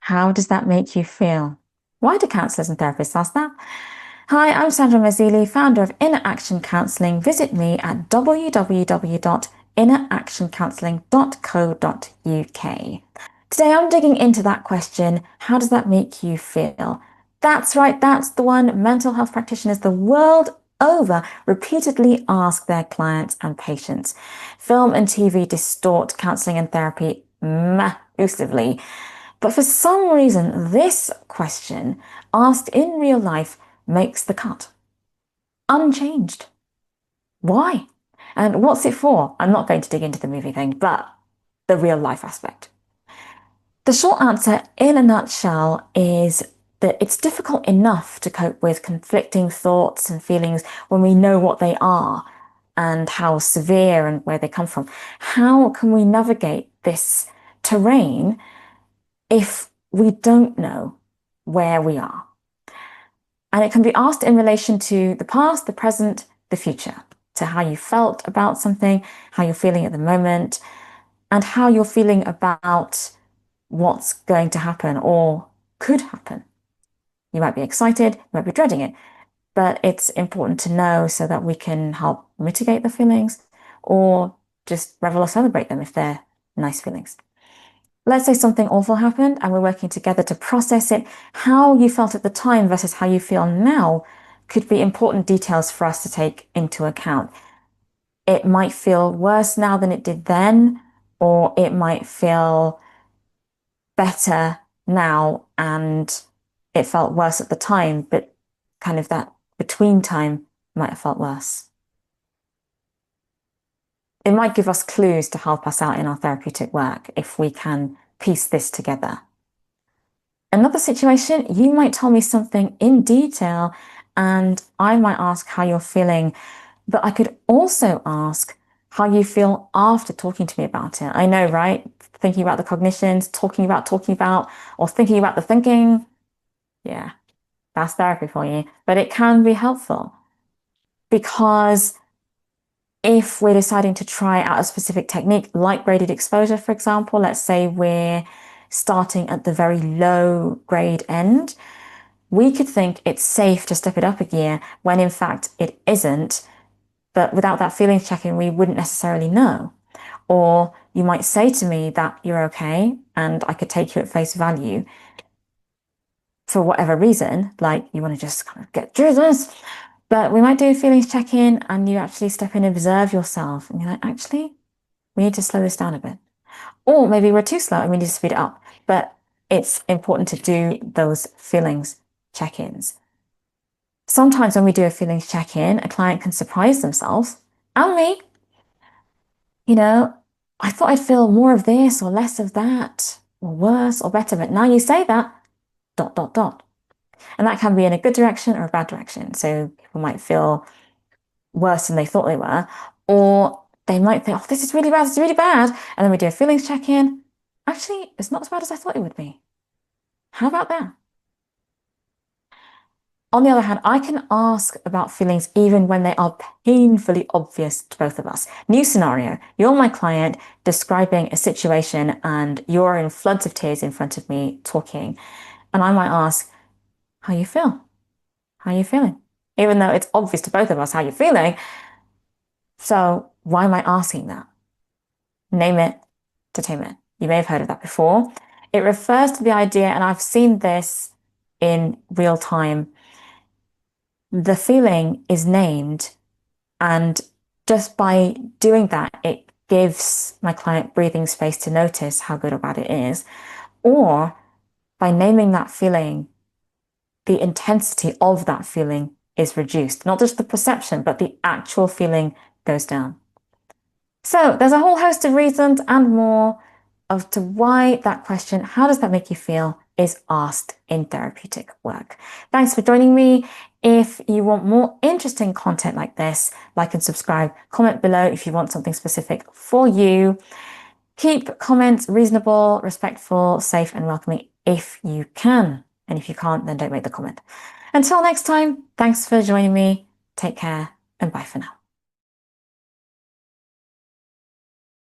How does that make you feel? Why do counselors and therapists ask that? Hi, I'm Sandra Mazili, founder of Inner Action Counselling. Visit me at www.inneractioncounselling.co.uk. Today I'm digging into that question, how does that make you feel? That's right, that's the one mental health practitioners the world over repeatedly ask their clients and patients. Film and TV distort counselling and therapy massively. But for some reason, this question, asked in real life, makes the cut. Unchanged. Why? And what's it for? I'm not going to dig into the movie thing, but the real life aspect. The short answer, in a nutshell, is that it's difficult enough to cope with conflicting thoughts and feelings when we know what they are and how severe and where they come from. How can we navigate this terrain if we don't know where we are? And it can be asked in relation to the past, the present, the future, to how you felt about something, how you're feeling at the moment, and how you're feeling about what's going to happen or could happen. You might be excited, you might be dreading it, but it's important to know so that we can help mitigate the feelings or just revel or celebrate them if they're nice feelings. Let's say something awful happened and we're working together to process it. How you felt at the time versus how you feel now could be important details for us to take into account. It might feel worse now than it did then, or it might feel better now and it felt worse at the time, but kind of that between time might have felt worse. It might give us clues to help us out in our therapeutic work if we can piece this together. Another situation, you might tell me something in detail and I might ask how you're feeling, but I could also ask how you feel after talking to me about it. I know, right? Thinking about the cognitions, talking about, or thinking about the thinking. Yeah, that's therapy for you. But it can be helpful because if we're deciding to try out a specific technique, like graded exposure, for example, let's say we're starting at the very low grade end, we could think it's safe to step it up a gear when in fact it isn't. But without that feelings check-in, we wouldn't necessarily know. Or you might say to me that you're okay and I could take you at face value for whatever reason, like you want to just kind of get through this. But we might do a feelings check-in and you actually step in and observe yourself and you're like, actually, we need to slow this down a bit. Or maybe we're too slow and we need to speed it up. But it's important to do those feelings check-ins. Sometimes when we do a feelings check-in, a client can surprise themselves and me. I thought I'd feel more of this or less of that, or worse or better, but now you say that, ... And that can be in a good direction or a bad direction. So people might feel worse than they thought they were, or they might think, oh, this is really bad, this is really bad. And then we do a feelings check-in. Actually, it's not as bad as I thought it would be. How about that? On the other hand, I can ask about feelings even when they are painfully obvious to both of us. New scenario, you're my client describing a situation and you're in floods of tears in front of me talking. And I might ask, how you feel? How are you feeling? Even though it's obvious to both of us how you're feeling. So why am I asking that? Name it to tame it. You may have heard of that before. It refers to the idea, and I've seen this in real time. The feeling is named, and just by doing that, it gives my client breathing space to notice how good or bad it is. Or by naming that feeling, the intensity of that feeling is reduced. Not just the perception, but the actual feeling goes down. So there's a whole host of reasons and more as to why that question, how does that make you feel, is asked in therapeutic work. Thanks for joining me. If you want more interesting content like this, like and subscribe, comment below if you want something specific for you. Keep comments reasonable, respectful, safe and welcoming if you can. And if you can't, then don't make the comment. Until next time, thanks for joining me. Take care and bye for now.